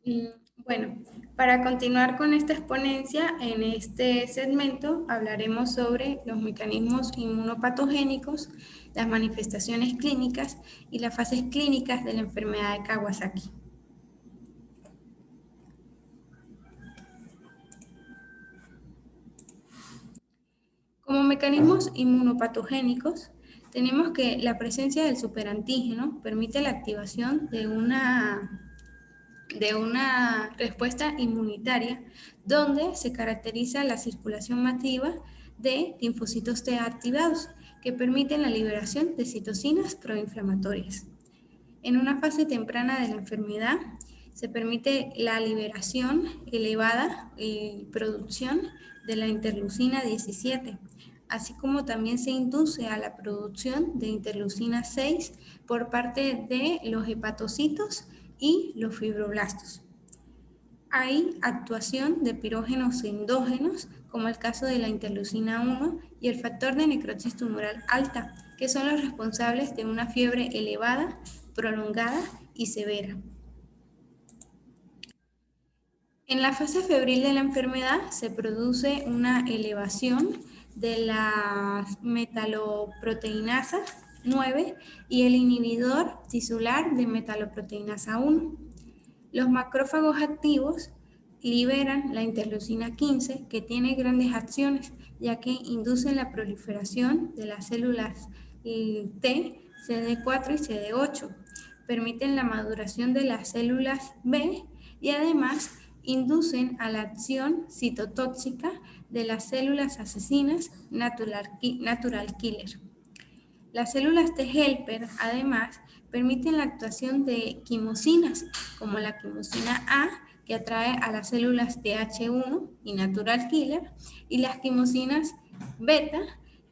Mm, Bueno, para continuar con esta exponencia, en este segmento hablaremos sobre los mecanismos inmunopatogénicos, las manifestaciones clínicas y las fases clínicas de la enfermedad de Kawasaki. Como mecanismos inmunopatogénicos, tenemos que la presencia del superantígeno permite la activación de una respuesta inmunitaria donde se caracteriza la circulación masiva de linfocitos T activados que permiten la liberación de citocinas proinflamatorias. En una fase temprana de la enfermedad se permite la liberación elevada y producción de la interleucina 17, así como también se induce a la producción de interleucina 6 por parte de los hepatocitos y los fibroblastos. Hay actuación de pirógenos endógenos, como el caso de la interleucina 1 y el factor de necrosis tumoral alta, que son los responsables de una fiebre elevada, prolongada y severa. En la fase febril de la enfermedad se produce una elevación de las metaloproteinasa 9 y el inhibidor tisular de metaloproteinasa 1. Los macrófagos activos liberan la interleucina 15, que tiene grandes acciones, ya que inducen la proliferación de las células T, CD4 y CD8, permiten la maduración de las células B y además inducen a la acción citotóxica de las células asesinas natural killer. Las células T helper, además, permiten la actuación de quimosinas, como la quimosina A, que atrae a las células TH1 y natural killer, y las quimosinas beta,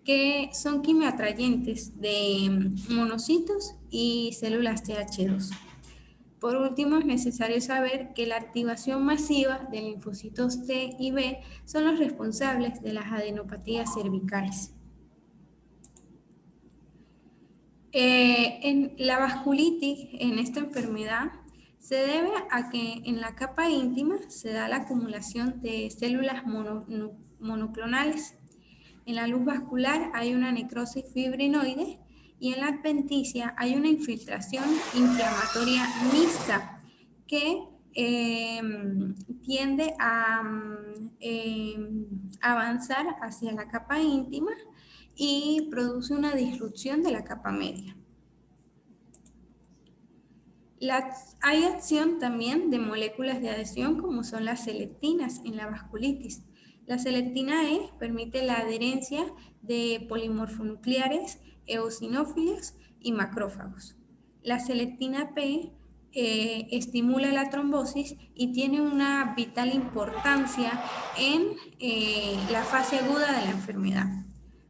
que son quimioatrayentes de monocitos y células TH2. Por último, es necesario saber que la activación masiva de linfocitos T y B son los responsables de las adenopatías cervicales. En la vasculitis, en esta enfermedad, se debe a que en la capa íntima se da la acumulación de células monoclonales. En la luz vascular hay una necrosis fibrinoide y en la adventicia hay una infiltración inflamatoria mixta que tiende a avanzar hacia la capa íntima y produce una disrupción de la capa media. Hay acción también de moléculas de adhesión como son las selectinas en la vasculitis. La selectina E permite la adherencia de polimorfonucleares, eosinófilos y macrófagos. La selectina P estimula la trombosis y tiene una vital importancia en la fase aguda de la enfermedad.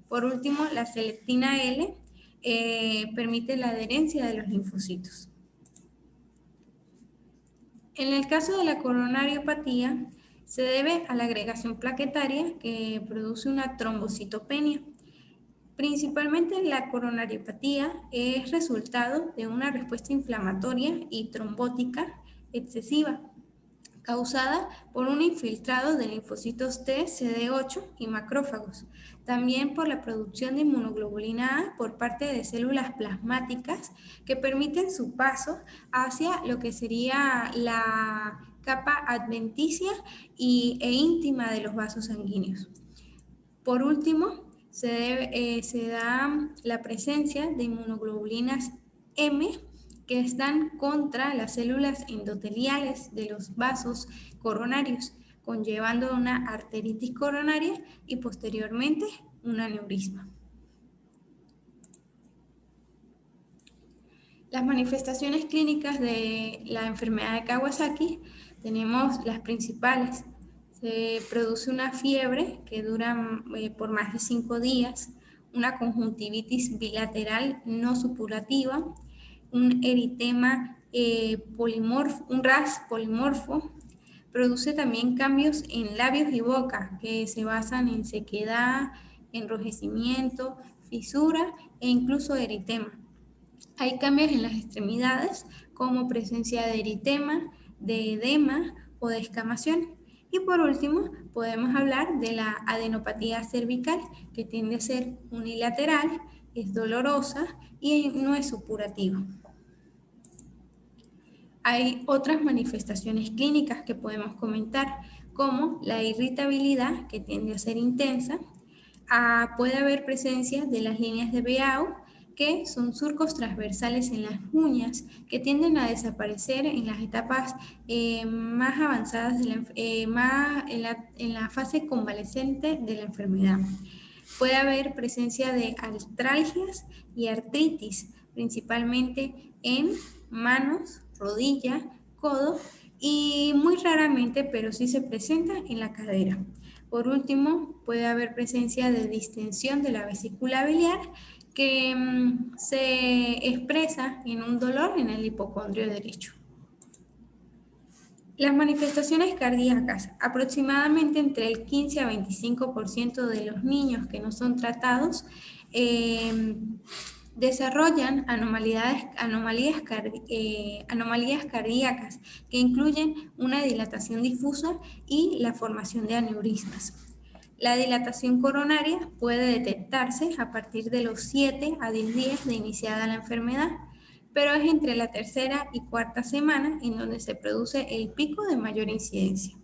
Por último, la selectina L permite la adherencia de los linfocitos. En el caso de la coronariopatía, se debe a la agregación plaquetaria que produce una trombocitopenia. Principalmente la coronariopatía es resultado de una respuesta inflamatoria y trombótica excesiva, causada por un infiltrado de linfocitos T, CD8 y macrófagos. También por la producción de inmunoglobulina A por parte de células plasmáticas que permiten su paso hacia lo que sería la capa adventicia e íntima de los vasos sanguíneos. Por último, se da la presencia de inmunoglobulinas M que están contra las células endoteliales de los vasos coronarios, conllevando una arteritis coronaria y posteriormente un aneurisma. Las manifestaciones clínicas de la enfermedad de Kawasaki tenemos las principales. Se produce una fiebre que dura por más de 5 días, una conjuntivitis bilateral no supurativa, un eritema polimorfo, un RAS polimorfo. Produce también cambios en labios y boca que se basan en sequedad, enrojecimiento, fisura e incluso eritema. Hay cambios en las extremidades como presencia de eritema, de edema o de descamación. Y por último, podemos hablar de la adenopatía cervical, que tiende a ser unilateral, es dolorosa y no es supurativa. Hay otras manifestaciones clínicas que podemos comentar, como la irritabilidad, que tiende a ser intensa. Puede haber presencia de las líneas de Beau, que son surcos transversales en las uñas, que tienden a desaparecer en las etapas más avanzadas, en la fase convaleciente de la enfermedad. Puede haber presencia de artralgias y artritis, principalmente en manos, rodilla, codo y muy raramente, pero sí se presenta en la cadera. Por último, puede haber presencia de distensión de la vesícula biliar que se expresa en un dolor en el hipocondrio derecho. Las manifestaciones cardíacas, aproximadamente entre el 15 a 25% de los niños que no son tratados desarrollan anomalías cardíacas que incluyen una dilatación difusa y la formación de aneurismas. La dilatación coronaria puede detectarse a partir de los 7 a 10 días de iniciada la enfermedad, pero es entre la tercera y cuarta semana en donde se produce el pico de mayor incidencia.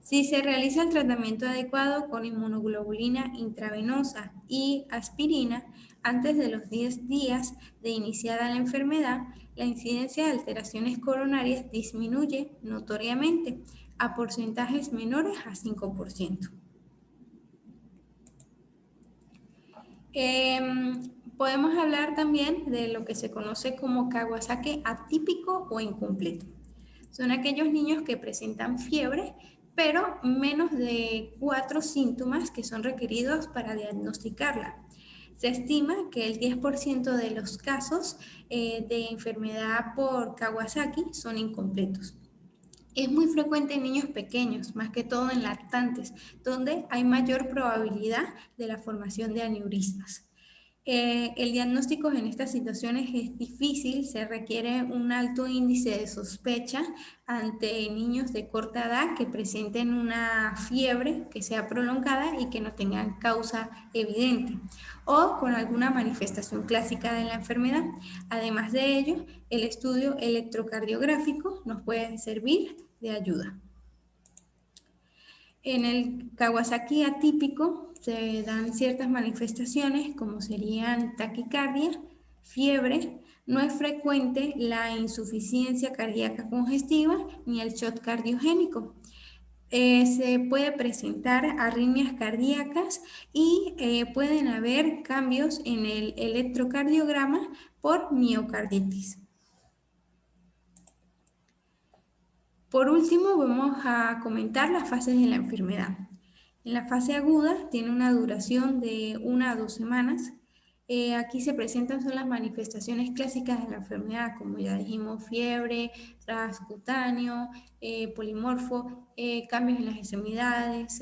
Si se realiza el tratamiento adecuado con inmunoglobulina intravenosa y aspirina antes de los 10 días de iniciada la enfermedad, la incidencia de alteraciones coronarias disminuye notoriamente a porcentajes menores a 5%. Podemos hablar también de lo que se conoce como Kawasaki atípico o incompleto. Son aquellos niños que presentan fiebre, pero menos de 4 síntomas que son requeridos para diagnosticarla. Se estima que el 10% de los casos de enfermedad por Kawasaki son incompletos. Es muy frecuente en niños pequeños, más que todo en lactantes, donde hay mayor probabilidad de la formación de aneurismas. El diagnóstico en estas situaciones es difícil, se requiere un alto índice de sospecha ante niños de corta edad que presenten una fiebre que sea prolongada y que no tengan causa evidente o con alguna manifestación clásica de la enfermedad. Además de ello, el estudio electrocardiográfico nos puede servir de ayuda. En el Kawasaki atípico se dan ciertas manifestaciones como serían taquicardia, fiebre, no es frecuente la insuficiencia cardíaca congestiva ni el shock cardiogénico. Se puede presentar arritmias cardíacas y pueden haber cambios en el electrocardiograma por miocarditis. Por último, vamos a comentar las fases de la enfermedad. En la fase aguda tiene una duración de 1 a 2 semanas. Aquí se presentan son las manifestaciones clásicas de la enfermedad, como ya dijimos, fiebre, transcutáneo, polimorfo, cambios en las extremidades,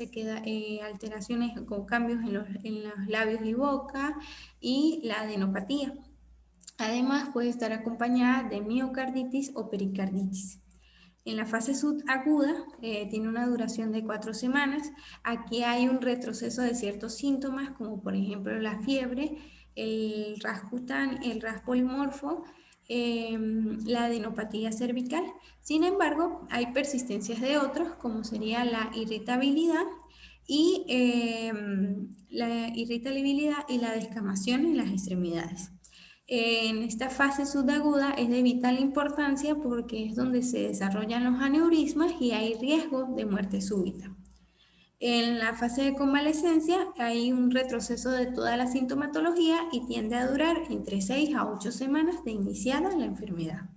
alteraciones con cambios en los labios y boca y la adenopatía. Además, puede estar acompañada de miocarditis o pericarditis. En la fase subaguda tiene una duración de 4 semanas. Aquí hay un retroceso de ciertos síntomas, como por ejemplo la fiebre, el ras polimorfo, la adenopatía cervical. Sin embargo, hay persistencias de otros, como sería la irritabilidad y la descamación en las extremidades. En esta fase subaguda es de vital importancia porque es donde se desarrollan los aneurismas y hay riesgo de muerte súbita. En la fase de convalescencia hay un retroceso de toda la sintomatología y tiende a durar entre 6 a 8 semanas de iniciada la enfermedad.